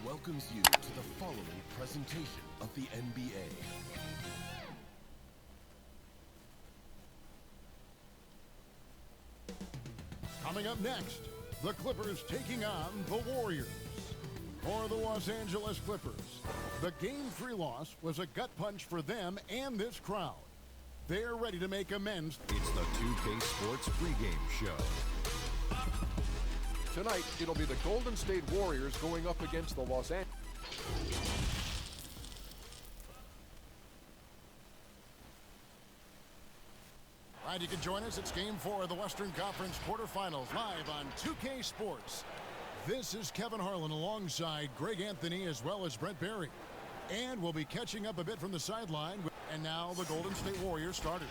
welcomes you to the following presentation of the NBA. Coming up next, the Clippers taking on the Warriors. For the Los Angeles Clippers, the Game 3 loss was a gut punch for them and this crowd. They're ready to make amends. It's the 2K Sports pregame show. Tonight, it'll be the Golden State Warriors going up against the Los Angeles. All right, you can join us. It's Game 4 of the Western Conference quarterfinals live on 2K Sports. This is Kevin Harlan alongside Greg Anthony as well as Brent Barry. And we'll be catching up a bit from the sideline. And now the Golden State Warriors starters.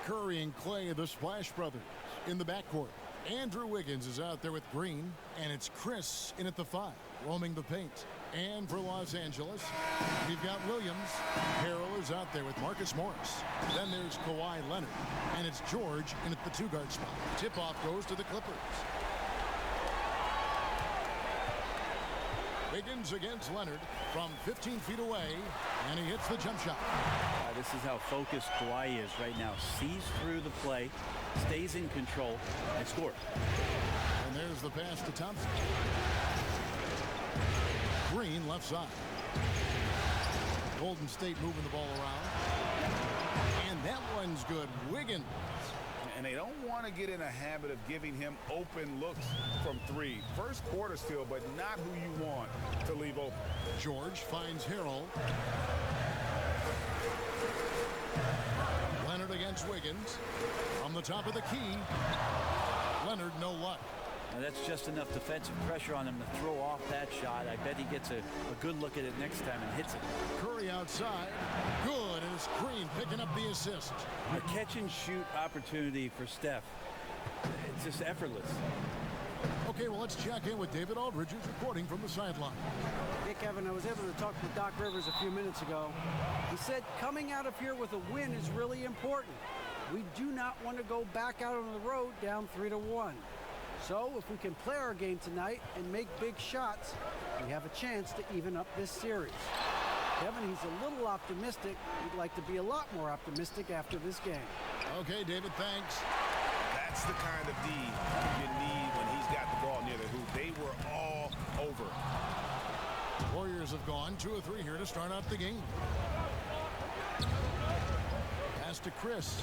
Curry and Clay, the Splash Brothers, in the backcourt. Andrew Wiggins is out there with Green. And it's Chris in at the 5, roaming the paint. And for Los Angeles, we've got Williams. Harrell is out there with Marcus Morris. Then there's Kawhi Leonard. And it's George in at the 2-guard spot. Tip-off goes to the Clippers. Wiggins against Leonard from 15 feet away, and he hits the jump shot. This is how focused Kawhi is right now. Sees through the play, stays in control, and scores. And there's the pass to Thompson. Green left side. Golden State moving the ball around. And that one's good. Wiggins. And they don't want to get in a habit of giving him open looks from 3. First quarter still, but not who you want to leave open. George finds Harrell. Leonard against Wiggins. From the top of the key. Leonard, no luck. Now that's just enough defensive pressure on him to throw off that shot. I bet he gets a good look at it next time and hits it. Curry outside. Good, and it's Green picking up the assist. A catch-and-shoot opportunity for Steph. It's just effortless. Okay, well, let's check in with David Aldridge, who's reporting from the sideline. Hey, Kevin, I was able to talk with Doc Rivers a few minutes ago. He said coming out of here with a win is really important. We do not want to go back out on the road down 3-1. So if we can play our game tonight and make big shots, we have a chance to even up this series. Kevin, he's a little optimistic. He'd like to be a lot more optimistic after this game. Okay, David, thanks. That's the kind of D you need when he's got the ball near the hoop. They were all over. Warriors have gone 2 of 3 here to start out the game. Pass to Chris.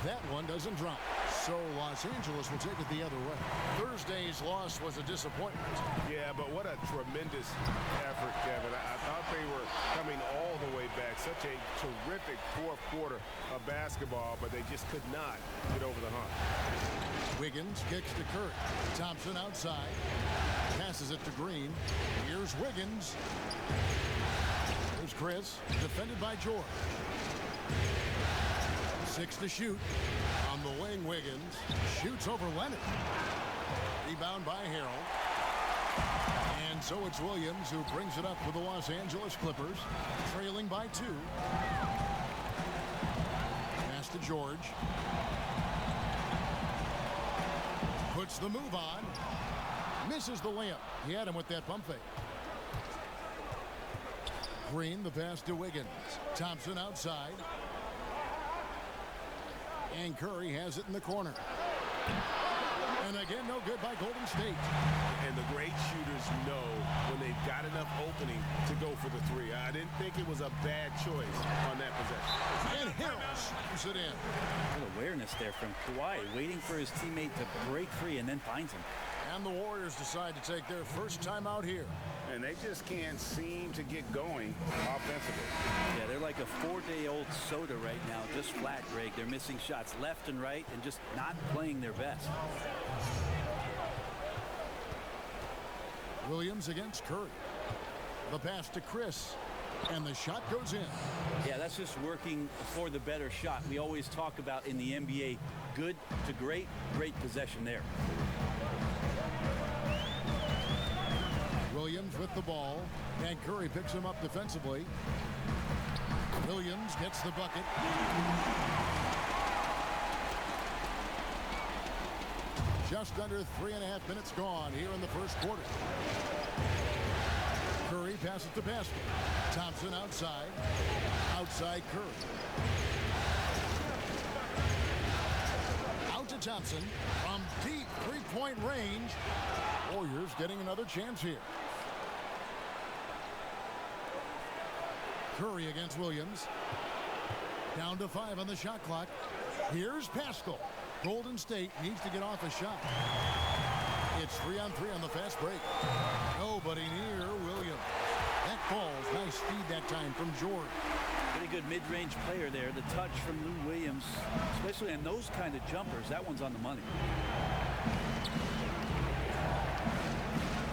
That one doesn't drop. So Los Angeles will take it the other way. Thursday's loss was a disappointment. Yeah, but what a tremendous effort, Kevin. I thought they were coming all the way back. Such a terrific fourth quarter of basketball, but they just could not get over the hump. Wiggins kicks to Curry. Thompson outside. Passes it to Green. Here's Wiggins. There's Chris. Defended by George. 6 to shoot. On the wing, Wiggins shoots over Leonard. Rebound by Harrell. And so it's Williams who brings it up for the Los Angeles Clippers, trailing by 2. Pass to George. Puts the move on. Misses the layup. He had him with that pump fake. Green, the pass to Wiggins. Thompson outside. And Curry has it in the corner. And again, no good by Golden State. And the great shooters know when they've got enough opening to go for the 3. I didn't think it was a bad choice on that possession. And Harrell shoots it in. Good awareness there from Kawhi, waiting for his teammate to break free and then finds him. And the Warriors decide to take their first time out here. And they just can't seem to get going offensively. Yeah, they're like a 4-day-old soda right now, just flat, Greg. They're missing shots left and right and just not playing their best. Williams against Curry. The pass to Chris. And the shot goes in. Yeah, that's just working for the better shot. We always talk about in the NBA, good to great, great possession there. Williams with the ball, and Curry picks him up defensively. Williams gets the bucket. Just under 3.5 minutes gone here in the first quarter. Curry passes to basket. Thompson outside. Outside Curry. Out to Thompson from deep three-point range. Warriors getting another chance here. Curry against Williams. Down to 5 on the shot clock. Here's Pascal. Golden State needs to get off a shot. It's 3-on-3 on the fast break. Nobody near Williams. That falls. Nice speed that time from George. Pretty good mid-range player there. The touch from Lou Williams, especially on those kind of jumpers, that one's on the money.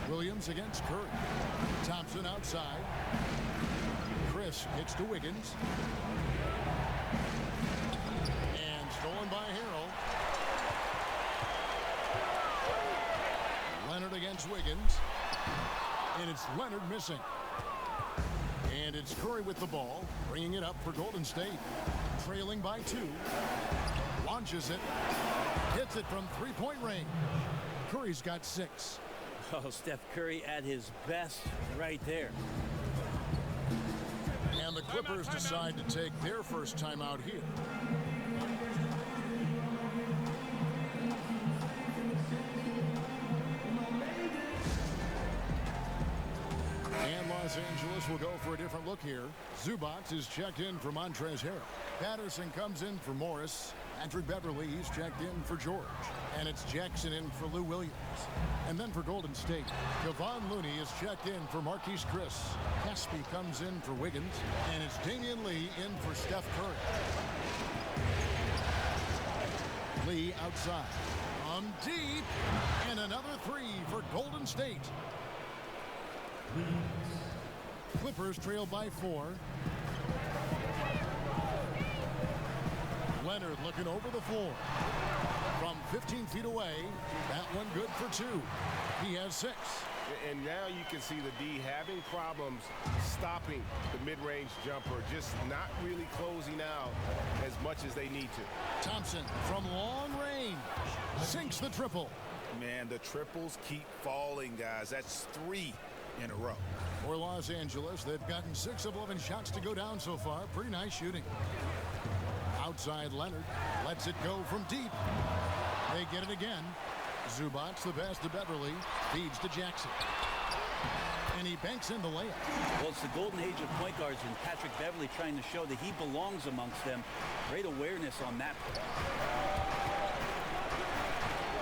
Williams against Curry. Thompson outside. Chris kicks to Wiggins. And stolen by Harrell. Leonard against Wiggins. And it's Leonard missing. And it's Curry with the ball, bringing it up for Golden State. Trailing by 2. Launches it. Hits it from three-point range. Curry's got 6. Oh, Steph Curry at his best right there. And the Clippers decide to take their first timeout here. And Los Angeles will go for a different look here. Zubac is checked in for Montrezl Harrell. Patterson comes in for Morris. Patrick Beverly, he's checked in for George. And it's Jackson in for Lou Williams. And then for Golden State, Kevon Looney is checked in for Marquise Chris. Caspi comes in for Wiggins. And it's Damian Lee in for Steph Curry. Lee outside. From deep. And another 3 for Golden State. Clippers trail by 4. Leonard looking over the floor. From 15 feet away, that one good for 2. He has 6. And now you can see the D having problems stopping the mid-range jumper, just not really closing out as much as they need to. Thompson from long range sinks the triple. Man, the triples keep falling, guys. That's 3 in a row. For Los Angeles, they've gotten 6 of 11 shots to go down so far. Pretty nice shooting. Outside Leonard lets it go from deep. They get it again. Zubac the pass to Beverly, feeds to Jackson. And he banks in the layup. Well, it's the golden age of point guards, and Patrick Beverly trying to show that he belongs amongst them. Great awareness on that play.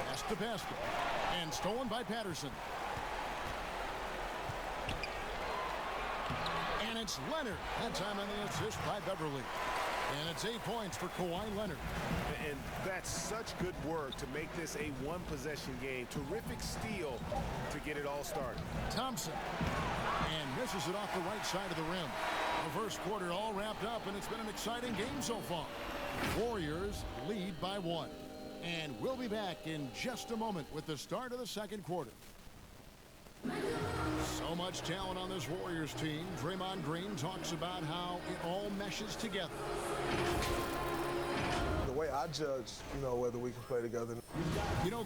Pass to basket. And stolen by Patterson. And it's Leonard. That time on the assist by Beverly. And it's 8 points for Kawhi Leonard. And that's such good work to make this a one-possession game. Terrific steal to get it all started. Thompson. And misses it off the right side of the rim. The first quarter all wrapped up, and it's been an exciting game so far. Warriors lead by 1. And we'll be back in just a moment with the start of the second quarter. So much talent on this Warriors team. Draymond Green talks about how it all meshes together. The way I judge, whether we can play together.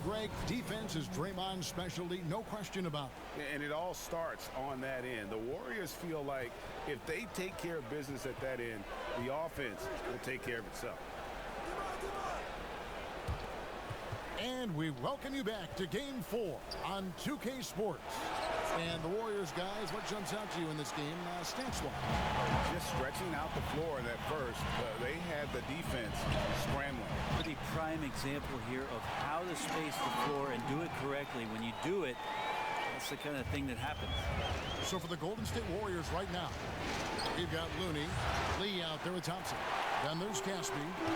Greg, defense is Draymond's specialty, no question about it. And it all starts on that end. The Warriors feel like if they take care of business at that end, the offense will take care of itself. And we welcome you back to Game 4 on 2K Sports. And the Warriors, guys, what jumps out to you in this game, stats-wise? Just stretching out the floor in that first. They had the defense scrambling. Pretty prime example here of how to space the floor and do it correctly. When you do it, that's the kind of thing that happens. So for the Golden State Warriors right now, we've got Looney, Lee out there with Thompson. Then there's Caspi,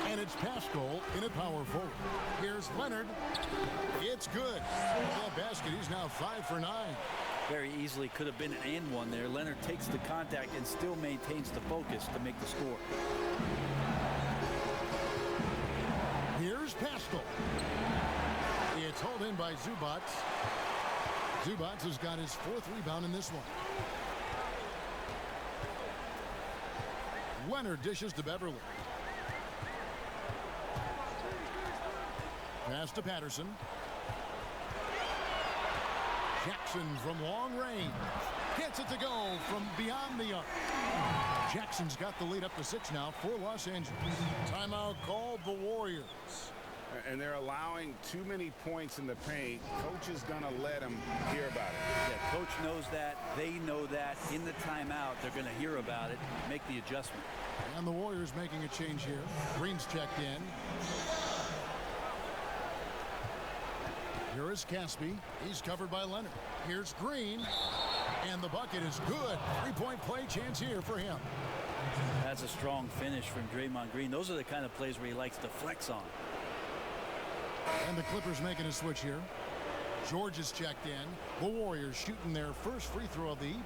and it's Pascal in at power forward. Here's Leonard. It's good. That basket, he's now 5 for 9. Very easily could have been an and one there. Leonard takes the contact and still maintains the focus to make the score. Here's Pascal. It's hauled in by Zubac. Zubac has got his 4th rebound in this one. Leonard dishes to Beverly. Pass to Patterson. Jackson from long range. Gets it to go from beyond the arc. Jackson's got the lead up to 6 now for Los Angeles. Timeout called the Warriors. And they're allowing too many points in the paint. Coach is going to let them hear about it. Yeah, coach knows that. They know that. In the timeout, they're going to hear about it, make the adjustment. And the Warriors making a change here. Green's checked in. Here is Caspi. He's covered by Leonard. Here's Green. And the bucket is good. 3-point play chance here for him. That's a strong finish from Draymond Green. Those are the kind of plays where he likes to flex on. And the Clippers making a switch here. George is checked in. The Warriors shooting their first free throw of the evening.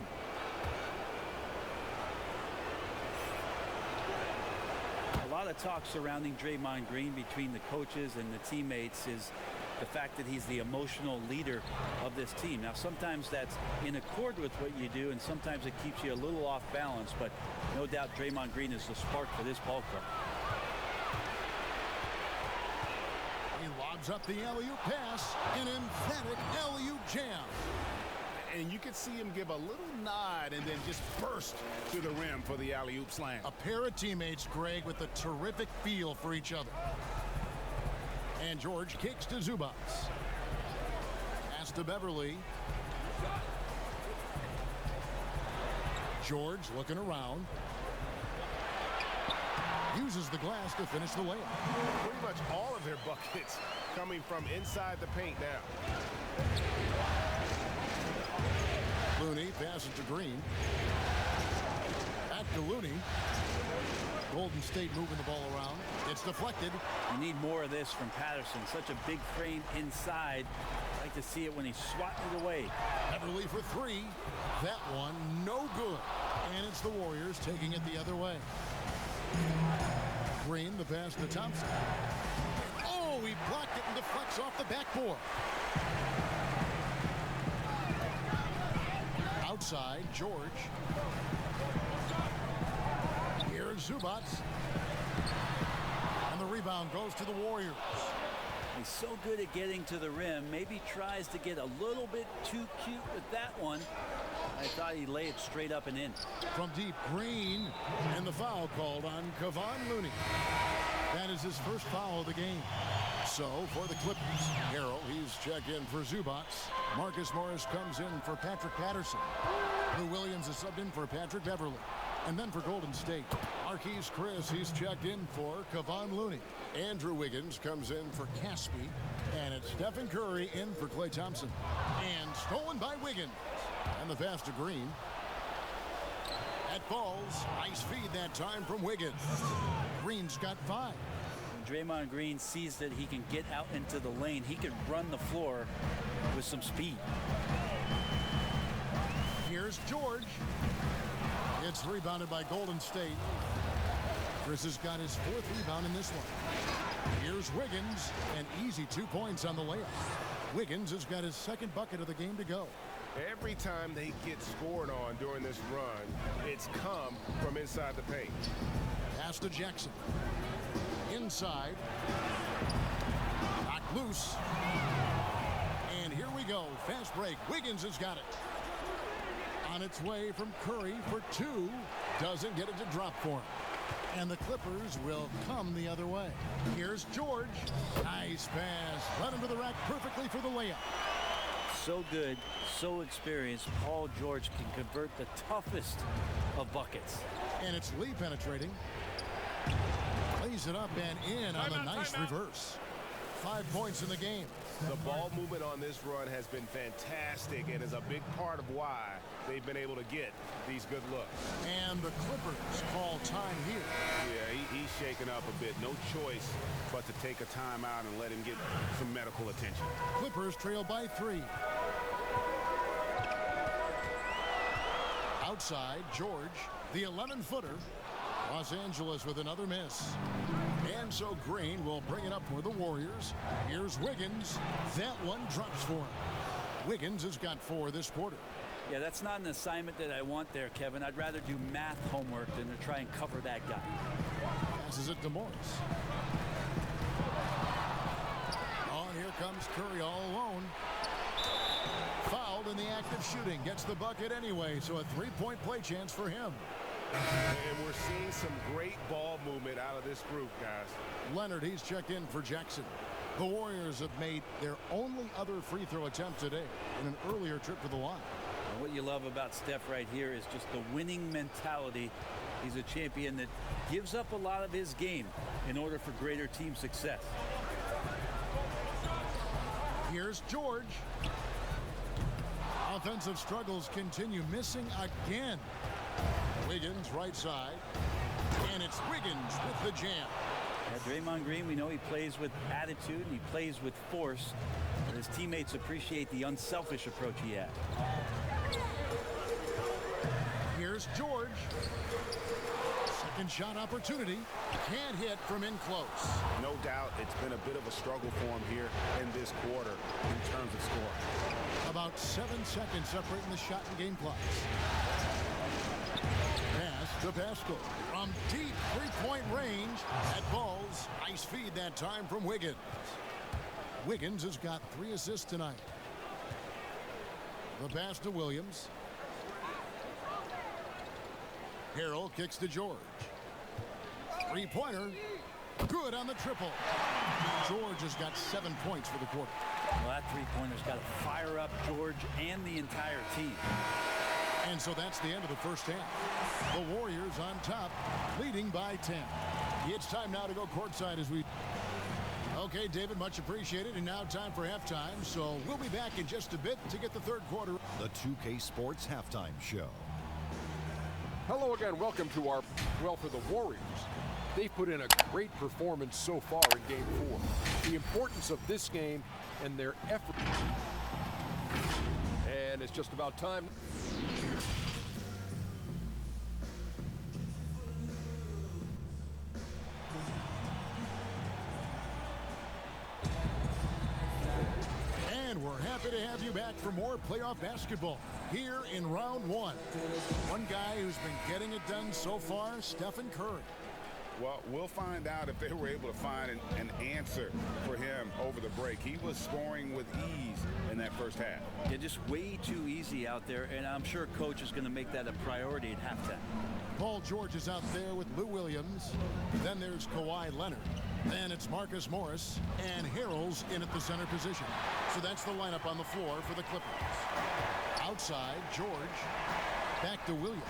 A lot of talk surrounding Draymond Green between the coaches and the teammates is the fact that he's the emotional leader of this team. Now, sometimes that's in accord with what you do, and sometimes it keeps you a little off balance, but no doubt Draymond Green is the spark for this ball club. He lobs up the alley-oop pass, an emphatic alley-oop jam. And you can see him give a little nod and then just burst to the rim for the alley-oop slam. A pair of teammates, Greg, with a terrific feel for each other. And George kicks to Zubats. Pass to Beverly. George looking around. Uses the glass to finish the layup. Pretty much all of their buckets coming from inside the paint now. Looney passes to Green. Back to Looney. Golden State moving the ball around. It's deflected. You need more of this from Patterson. Such a big frame inside. I like to see it when he's swatting it away. Beverly for 3. That one no good. And it's the Warriors taking it the other way. Green, the pass to Thompson. Oh, he blocked it and deflects off the backboard. Outside, George. Here's Zubats. And the rebound goes to the Warriors. He's so good at getting to the rim. Maybe tries to get a little bit too cute with that one. I thought he'd lay it straight up and in. From deep, Green, and the foul called on Kevon Looney. That is his first foul of the game. So for the Clippers, Harrell, he's checked in for Zubats. Marcus Morris comes in for Patrick Patterson. Lou Williams is subbed in for Patrick Beverly. And then for Golden State, Marquise Chris, he's checked in for Kevon Looney. Andrew Wiggins comes in for Caspi. And it's Stephen Curry in for Klay Thompson. And stolen by Wiggins. And the pass to Green. That falls. Nice feed that time from Wiggins. Green's got 5. When Draymond Green sees that he can get out into the lane, he can run the floor with some speed. Here's George. It's rebounded by Golden State. Chris has got his 4th rebound in this one. Here's Wiggins. An easy 2 points on the layup. Wiggins has got his 2nd bucket of the game to go. Every time they get scored on during this run, it's come from inside the paint. Pass to Jackson. Inside. Knocked loose. And here we go. Fast break. Wiggins has got it. On its way from Curry for 2. Doesn't get it to drop for him. And the Clippers will come the other way. Here's George. Nice pass. Led him to the rack perfectly for the layup. So good, so experienced. Paul George can convert the toughest of buckets. And it's Lee penetrating. Lays it up and in on a nice reverse. 5 points in the game. The ball movement on this run has been fantastic and is a big part of why they've been able to get these good looks. And the Clippers call time here. Yeah, he's shaking up a bit. No choice but to take a timeout and let him get some medical attention. Clippers trail by 3. Outside, George, the 11-footer. Los Angeles with another miss. And so Green will bring it up for the Warriors. Here's Wiggins. That one drops for him. Wiggins has got 4 this quarter. Yeah, that's not an assignment that I want there, Kevin. I'd rather do math homework than to try and cover that guy. Passes it to Morris. Oh, and here comes Curry all alone. Fouled in the act of shooting. Gets the bucket anyway, so a three-point play chance for him. And we're seeing some great ball movement out of this group, guys. Leonard, he's checked in for Jackson. The Warriors have made their only other free throw attempt today in an earlier trip to the line. And what you love about Steph right here is just the winning mentality. He's a champion that gives up a lot of his game in order for greater team success. Here's George. Offensive struggles continue, missing again. Wiggins right side, and it's Wiggins with the jam. Yeah, Draymond Green, we know he plays with attitude and he plays with force, but his teammates appreciate the unselfish approach he has. Here's George. Second shot opportunity. Can't hit from in close. No doubt it's been a bit of a struggle for him here in this quarter in terms of scoring. About 7 seconds separating the shot and game clocks. Pass to Pascal from deep three-point range. That ball's nice feed that time from Wiggins. Wiggins has got 3 assists tonight. The pass to Williams. Harrell kicks to George. Three-pointer. Good on the triple. George has got 7 points for the quarter. Well, that three-pointer's got to fire up George and the entire team. And so that's the end of the first half. The Warriors on top, leading by 10. It's time now to go courtside as we... Okay, David, much appreciated. And now time for halftime. So we'll be back in just a bit to get the third quarter. The 2K Sports Halftime Show. Hello again. Welcome to our, well, for the Warriors. They've put in a great performance so far in Game 4. The importance of this game and their effort. And it's just about time. And we're happy to have you back for more playoff basketball here in round 1. One guy who's been getting it done so far, Stephen Curry. Well, we'll find out if they were able to find an answer for him over the break. He was scoring with ease in that first half. Yeah, just way too easy out there, and I'm sure coach is going to make that a priority at halftime. Paul George is out there with Lou Williams. Then there's Kawhi Leonard. Then it's Marcus Morris, and Harrell's in at the center position. So that's the lineup on the floor for the Clippers. Outside, George. Back to Williams.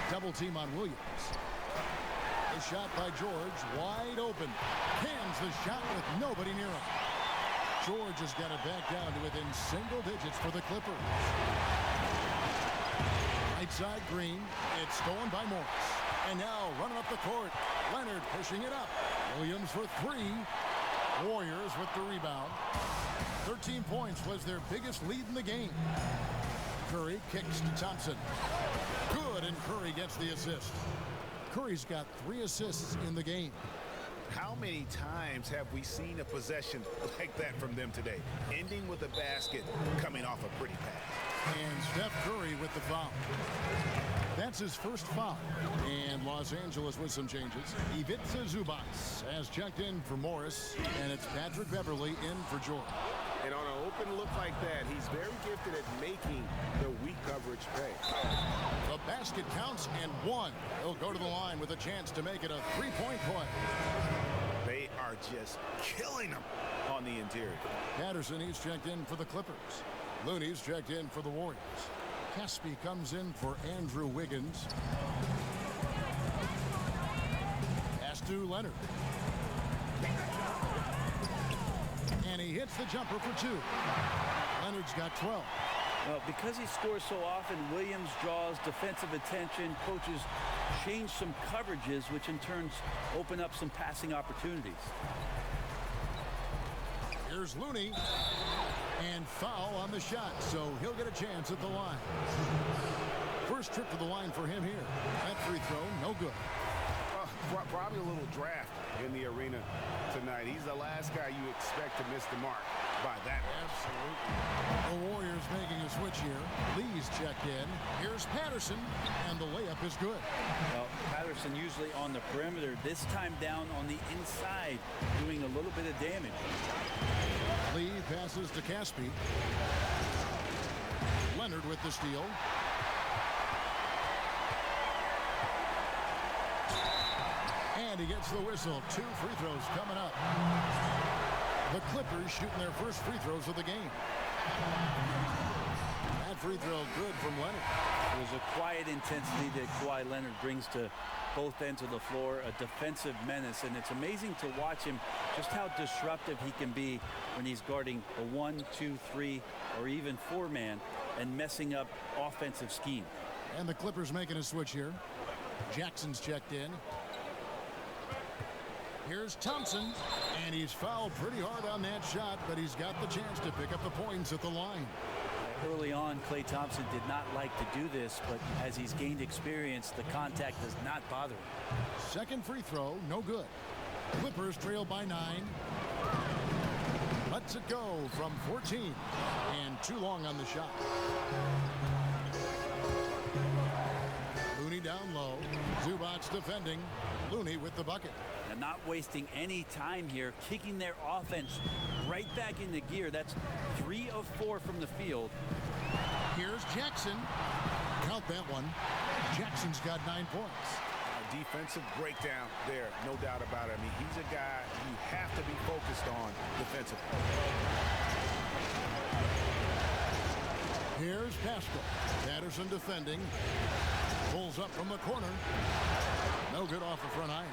Double team on Williams. The shot by George, wide open. Cans the shot with nobody near him. George has got it back down to within single digits for the Clippers. Right side Green. It's stolen by Morris. And now running up the court. Leonard pushing it up. Williams for 3. Warriors with the rebound. 13 points was their biggest lead in the game. Curry kicks to Thompson. Good, and Curry gets the assist. Curry's got 3 assists in the game. How many times have we seen a possession like that from them today? Ending with a basket, coming off a pretty pass. And Steph Curry with the foul. That's his first foul. And Los Angeles with some changes. Ivica Zubac has checked in for Morris, and it's Patrick Beverly in for George. And on an open look like that, he's very gifted at making the weak coverage pay. The basket counts and 1. He'll go to the line with a chance to make it a 3-point play. They are just killing them on the interior. Patterson, he's checked in for the Clippers. Looney's checked in for the Warriors. Caspi comes in for Andrew Wiggins. Pass to Leonard. And he hits the jumper for 2. Leonard's got 12. Well, because he scores so often, Williams draws defensive attention. Coaches change some coverages, which in turn open up some passing opportunities. Here's Looney. And foul on the shot, so he'll get a chance at the line. First trip to the line for him here. That free throw, no good. Probably a little draft in the arena tonight. He's the last guy you expect to miss the mark by that. Absolutely. The Warriors making a switch here. Lee's checked in. Here's Patterson, and the layup is good. Well, Patterson usually on the perimeter. This time down on the inside, doing a little bit of damage. Cli passes to Caspi. Leonard with the steal. And he gets the whistle. 2 free throws coming up. The Clippers shooting their first free throws of the game. That free throw good from Leonard. There's a quiet intensity that Kawhi Leonard brings to both ends of the floor, a defensive menace, and it's amazing to watch him just how disruptive he can be when he's guarding a 1, 2, 3, or even 4-man and messing up offensive scheme. And the Clippers making a switch here. Jackson's checked in. Here's Thompson, and he's fouled pretty hard on that shot, but he's got the chance to pick up the points at the line. Early on, Klay Thompson did not like to do this, but as he's gained experience, the contact does not bother him. Second free throw, no good. Clippers trail by 9. Lets it go from 14, and too long on the shot. Looney down low. Zubac's defending. Looney with the bucket. And not wasting any time here, kicking their offense right back into gear. That's 3 of 4 from the field. Here's Jackson. Count that one. Jackson's got 9 points. A defensive breakdown there, no doubt about it. I mean, he's a guy you have to be focused on defensively. Here's Pascal. Patterson defending. Pulls up from the corner. No good off the front iron.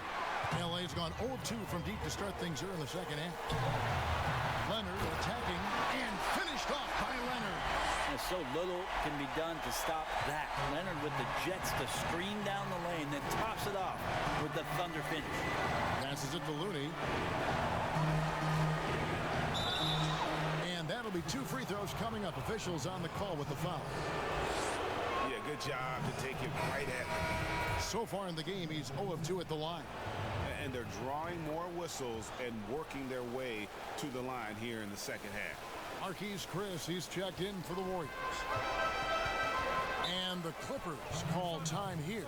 LA's gone 0-2 from deep to start things here in the second half. Leonard attacking and finished off by Leonard. And so little can be done to stop that. Leonard with the jets to screen down the lane, then tops it off with the thunder finish. Passes it to Looney. And that'll be 2 free throws coming up. Officials on the call with the foul. Yeah, good job to take it right at him. So far in the game, he's 0 of 2 at the line. And they're drawing more whistles and working their way to the line here in the second half. Marquise Chris, he's checked in for the Warriors. And the Clippers call time here.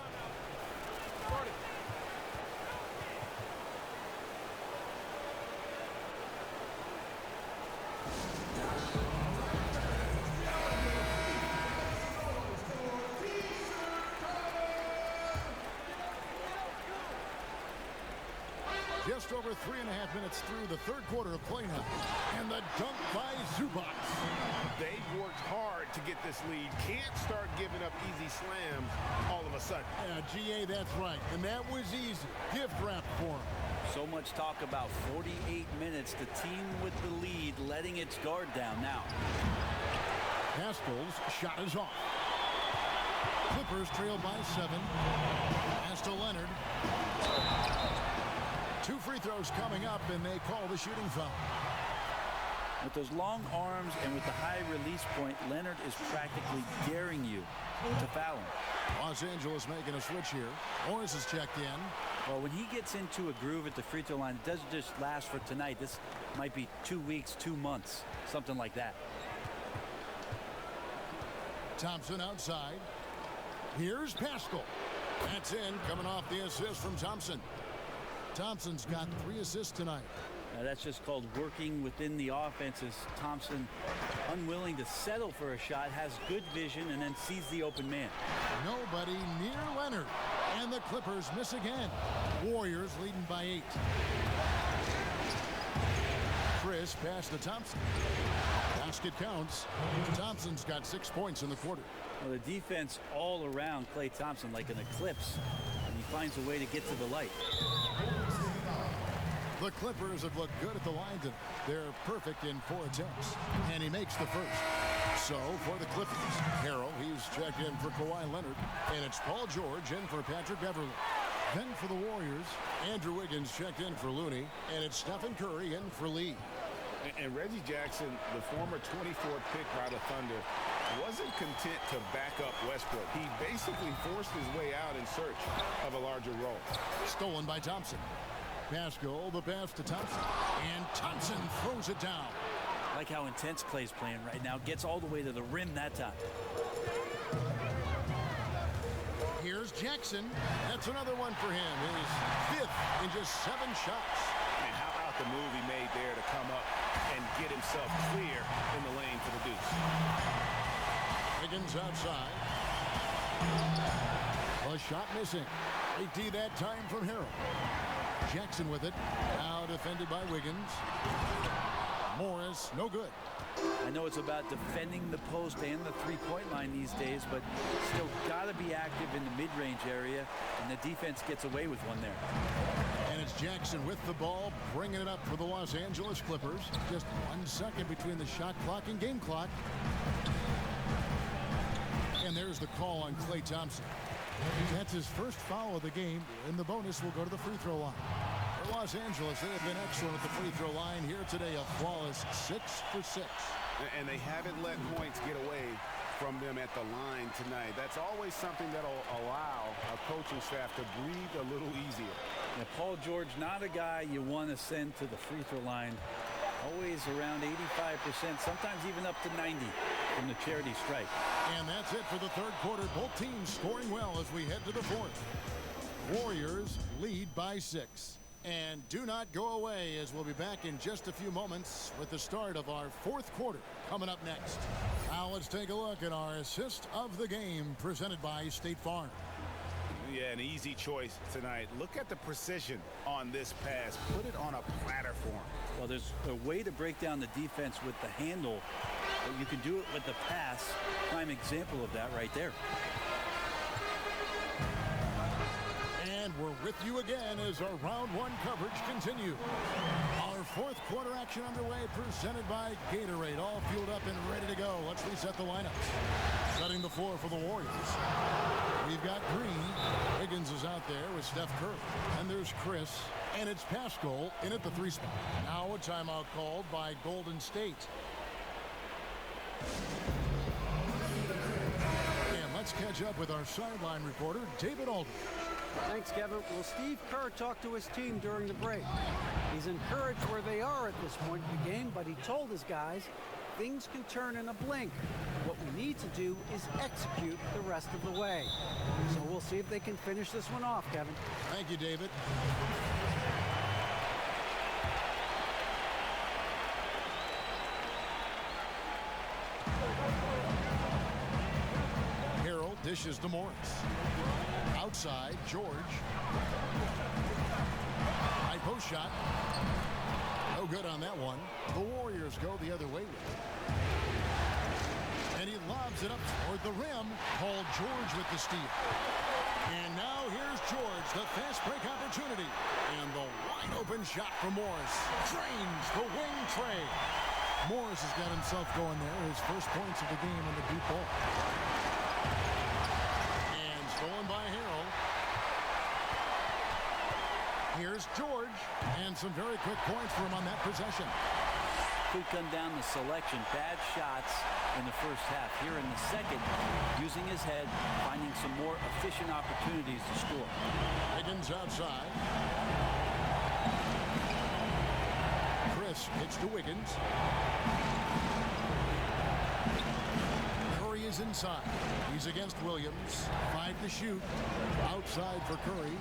Just over 3.5 minutes through the third quarter of play now. And the dunk by Zubac. They've worked hard to get this lead. Can't start giving up easy slams all of a sudden. Yeah, GA, that's right. And that was easy. Gift wrap for him. So much talk about 48 minutes. The team with the lead letting its guard down now. Pascal's shot is off. Clippers trail by 7. Pass to Leonard. 2 free throws coming up, and they call the shooting foul. With those long arms and with the high release point, Leonard is practically daring you to foul him. Los Angeles making a switch here. Morris is checked in. Well, when he gets into a groove at the free throw line, it doesn't just last for tonight. This might be 2 weeks, 2 months, something like that. Thompson outside. Here's Pascal. That's in, coming off the assist from Thompson. Thompson's got 3 assists tonight. Now that's just called working within the offense, as Thompson, unwilling to settle for a shot, has good vision and then sees the open man. Nobody near Leonard. And the Clippers miss again. Warriors leading by 8. Chris pass to Thompson. Basket counts. Thompson's got 6 points in the quarter. Well, the defense all around Klay Thompson like an eclipse, and he finds a way to get to the light. The Clippers have looked good at the line tonight. They're perfect in 4 attempts, and he makes the first. So for the Clippers, Harrell, he's checked in for Kawhi Leonard, and it's Paul George in for Patrick Beverley. Then for the Warriors, Andrew Wiggins checked in for Looney, and it's Stephen Curry in for Lee. And Reggie Jackson, the former 24th pick by the Thunder, wasn't content to back up Westbrook. He basically forced his way out in search of a larger role. Stolen by Thompson. Pascal, the pass to Thompson. And Thompson throws it down. I like how intense Klay's playing right now. Gets all the way to the rim that time. Here's Jackson. That's another one for him. His 5th in just 7 shots. And how about the move he made there to come up and get himself himself clear in the lane for the deuce. Wiggins outside. A shot missing. They D that time from Harrell. Jackson with it. Now defended by Wiggins. Morris, no good. I know it's about defending the post and the three-point line these days, but still got to be active in the mid-range area, and the defense gets away with one there. And it's Jackson with the ball, bringing it up for the Los Angeles Clippers. Just 1 second between the shot clock and game clock. And there's the call on Klay Thompson. That's his first foul of the game, and the bonus will go to the free throw line. For Los Angeles, they have been excellent at the free throw line here today, a flawless 6 for 6. And they haven't let points get away from them at the line tonight. That's always something that'll allow a coaching staff to breathe a little easier. Now, Paul George, not a guy you want to send to the free throw line. Always around 85%, sometimes even up to 90 from the charity stripe. And that's it for the third quarter. Both teams scoring well as we head to the fourth. Warriors lead by 6. And do not go away, as we'll be back in just a few moments with the start of our fourth quarter coming up next. Now let's take a look at our assist of the game presented by State Farm. Yeah, an easy choice tonight. Look at the precision on this pass. Put it on a platter for him. Well, there's a way to break down the defense with the handle, but you can do it with the pass. Prime example of that right there. And we're with you again as our round one coverage continues. Our fourth quarter action underway, presented by Gatorade. All fueled up and ready to go. Let's reset the lineups. Setting the floor for the Warriors. We've got Green. Wiggins is out there with Steph Curry. And there's Chris. And it's Pascal in at the 3 spot. Now a timeout called by Golden State. And let's catch up with our sideline reporter, David Aldridge. Thanks, Kevin. Well, Steve Kerr talked to his team during the break. He's encouraged where they are at this point in the game, but he told his guys things can turn in a blink. What we need to do is execute the rest of the way. So we'll see if they can finish this one off, Kevin. Thank you, David. Harrell dishes to Morris. Outside, George. High post shot. No good on that one. The Warriors go the other way with it. And he lobs it up toward the rim. Paul George with the steal. And now here's George, the fast break opportunity. And the wide open shot from Morris. Drains the wing tray. Morris has got himself going there. His first points of the game on the deep ball. And stolen by Harrell. Here's George, and some very quick points for him on that possession. Could come down the selection. Bad shots in the first half. Here in the second, using his head, finding some more efficient opportunities to score. Wiggins outside. Chris hits to Wiggins. Curry is inside. He's against Williams. 5 to shoot. Outside for Curry.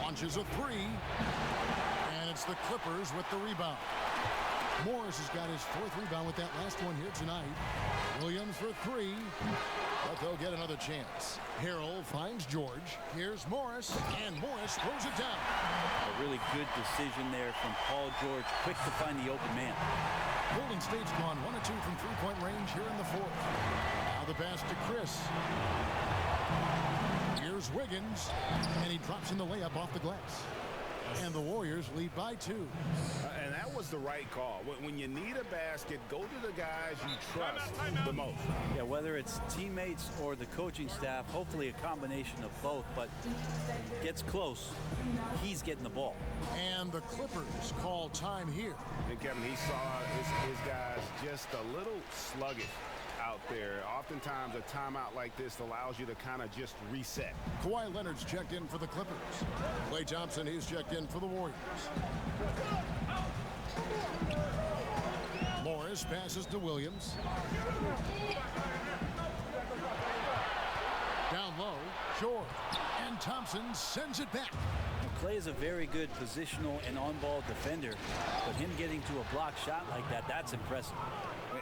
Launches a 3. And it's the Clippers with the rebound. Morris has got his 4th rebound with that last one here tonight. Williams for 3. But they'll get another chance. Harrell finds George. Here's Morris. And Morris throws it down. A really good decision there from Paul George. Quick to find the open man. Golden State's gone 1 of 2 from 3-point range here in the 4th. Now the pass to Chris. Here's Wiggins, and he drops in the layup off the glass. And the Warriors lead by 2. And that was the right call. When you need a basket, go to the guys you trust the most. Yeah, whether it's teammates or the coaching staff, hopefully a combination of both, but gets close, he's getting the ball. And the Clippers call time here. And Kevin, he saw his guys just a little sluggish out there. Oftentimes a timeout like this allows you to kind of just reset. Kawhi Leonard's checked in for the Clippers. Klay Thompson, he's checked in for the Warriors. Morris passes to Williams. Down low, George. And Thompson sends it back. Cli is a very good positional and on-ball defender, but him getting to a block shot like that, that's impressive.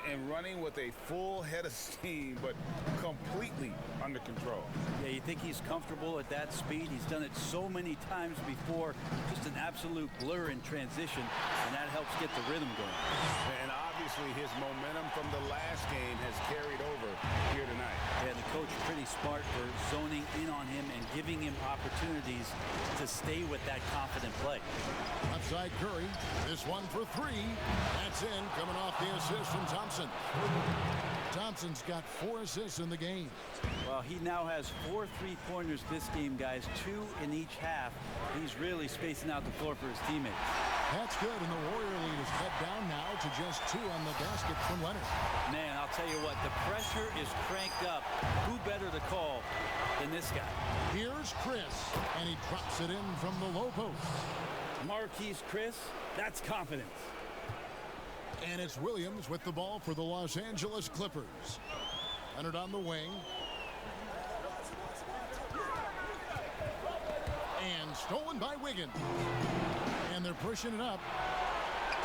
And running with a full head of steam, but completely under control. Yeah, you think he's comfortable at that speed? He's done it so many times before. Just an absolute blur in transition, and that helps get the rhythm going. And obviously his momentum from the last game has carried over here tonight. Yeah, the coach pretty smart for zoning in on him and giving him opportunities to stay with that confident play. Outside Curry. This one for three. That's in, coming off the assist from Thompson. Thompson's got 4 assists in the game. Well, he now has 4 3-pointers this game, guys, 2 in each half. He's really spacing out the floor for his teammates. That's good, and the Warrior lead is cut down now to just 2 on the basket from Leonard. Man, I'll tell you what, the pressure is cranked up. Who better to call than this guy? Here's Chris, and he drops it in from the low post. Marquise Chris, that's confidence. And it's Williams with the ball for the Los Angeles Clippers. Leonard on the wing. And stolen by Wiggins. And they're pushing it up.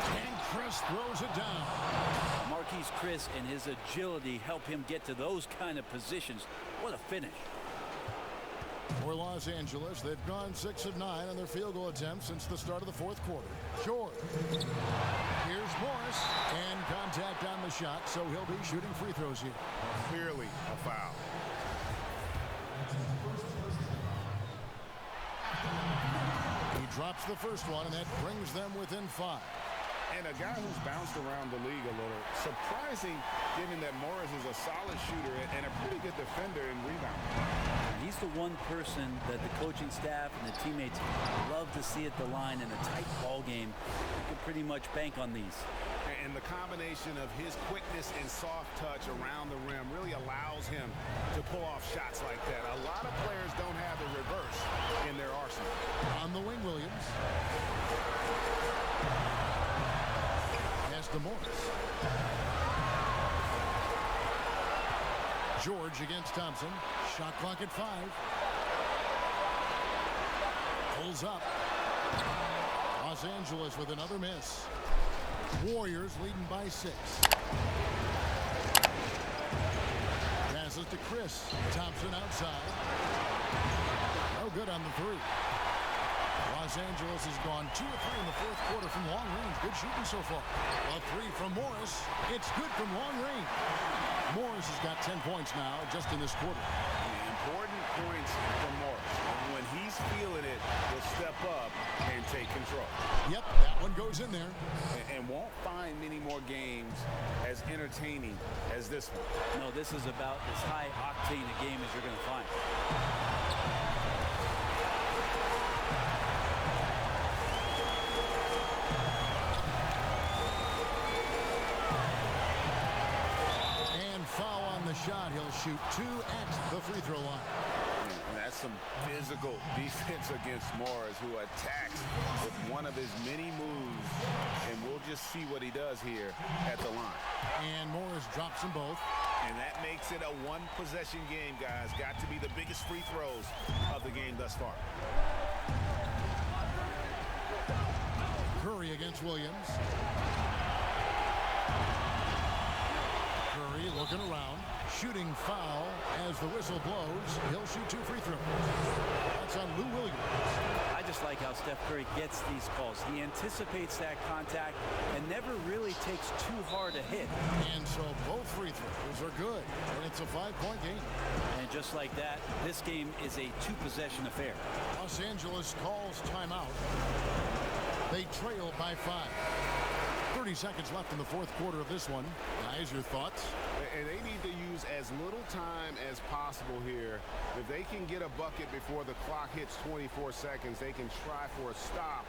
And Chris throws it down. Marquise Chris and his agility help him get to those kind of positions. What a finish. For Los Angeles, they've gone 6 of 9 on their field goal attempts since the start of the fourth quarter. George. Here's Morris. And contact on the shot, so he'll be shooting free throws here. Clearly a foul. He drops the first one, and that brings them within 5. And a guy who's bounced around the league a little. Surprising, given that Morris is a solid shooter and a pretty good defender in rebounding. He's the one person that the coaching staff and the teammates love to see at the line in a tight ball game. You can pretty much bank on these. And the combination of his quickness and soft touch around the rim really allows him to pull off shots like that. A lot of players don't have the reverse in their arsenal. On the wing, Williams. Pass to Morris. George against Thompson. Shot clock at 5. Pulls up. Los Angeles with another miss. Warriors leading by 6. Passes to Chris. Thompson outside. No good on the 3. Los Angeles has gone 2 of 3 in the fourth quarter from long range. Good shooting so far. A 3 from Morris. It's good from long range. Morris has got 10 points now just in this quarter. Important points from Morris. And when he's feeling it, he'll step up and take control. Yep, that one goes in there. And won't find many more games as entertaining as this one. No, this is about as high octane a game as you're going to find. Shot, he'll shoot 2 at the free throw line. And that's some physical defense against Morris, who attacks with one of his many moves, and we'll just see what he does here at the line. And Morris drops them both. And that makes it a 1-possession game, guys. Got to be the biggest free throws of the game thus far. Curry against Williams. Curry looking around. Shooting foul as the whistle blows. He'll shoot 2 free throws. That's on Lou Williams. I just like how Steph Curry gets these calls. He anticipates that contact and never really takes too hard a hit. And so both free throws are good. And it's a 5-point game. And just like that, this game is a 2-possession affair. Los Angeles calls timeout. They trail by 5. 30 seconds left in the fourth quarter of this one. Guys, your thoughts? And they need to use as little time as possible here. If they can get a bucket before the clock hits 24 seconds, they can try for a stop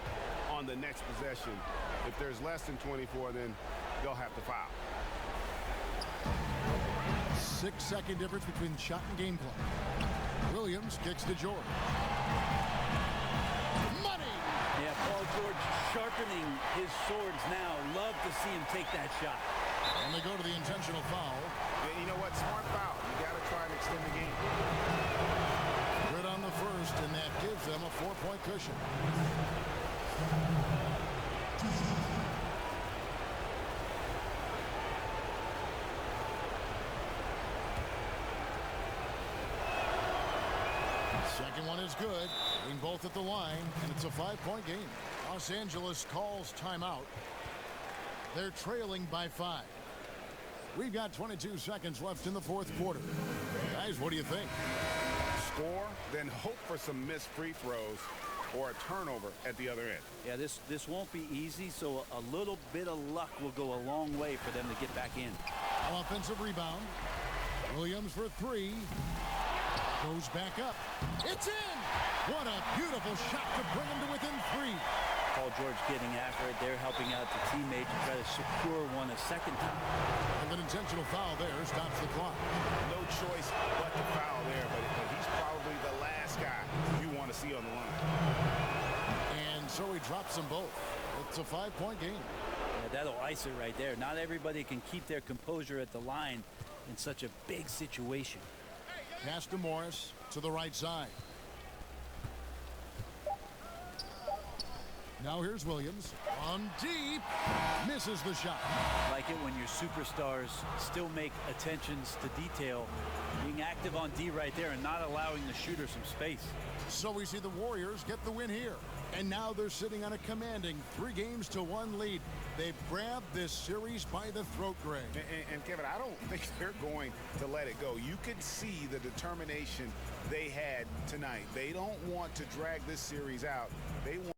on the next possession. If there's less than 24, then they'll have to foul. 6-second difference between shot and game clock. Williams kicks to George. Money! Yeah, Paul George sharpening his swords now. Love to see him take that shot. And they go to the intentional foul. Yeah, you know what? Smart foul. You got to try and extend the game. Good on the first. post, and that gives them a 4-point cushion. Second one is good. Being both at the line, and it's a 5-point game. Los Angeles calls timeout. They're trailing by 5. We've got 22 seconds left in the fourth quarter. Guys, what do you think? Score, then hope for some missed free throws or a turnover at the other end. Yeah, this won't be easy, so a little bit of luck will go a long way for them to get back in. Offensive rebound. Williams for 3. Goes back up. It's in! What a beautiful shot to bring him to within 3. Paul George getting after it. They're helping out the teammate to try to secure one a second time. And an intentional foul there stops the clock. No choice but to foul there, but he's probably the last guy you want to see on the line. And so he drops them both. It's a 5-point game. Yeah, that'll ice it right there. Not everybody can keep their composure at the line in such a big situation. Pass to Morris to the right side. Now here's Williams on deep. Misses the shot. Like it when your superstars still make attentions to detail. Being active on D right there and not allowing the shooter some space. So we see the Warriors get the win here. And now they're sitting on a commanding 3-1 lead. They've grabbed this series by the throat, Greg. And Kevin, I don't think they're going to let it go. You could see the determination they had tonight. They don't want to drag this series out. They want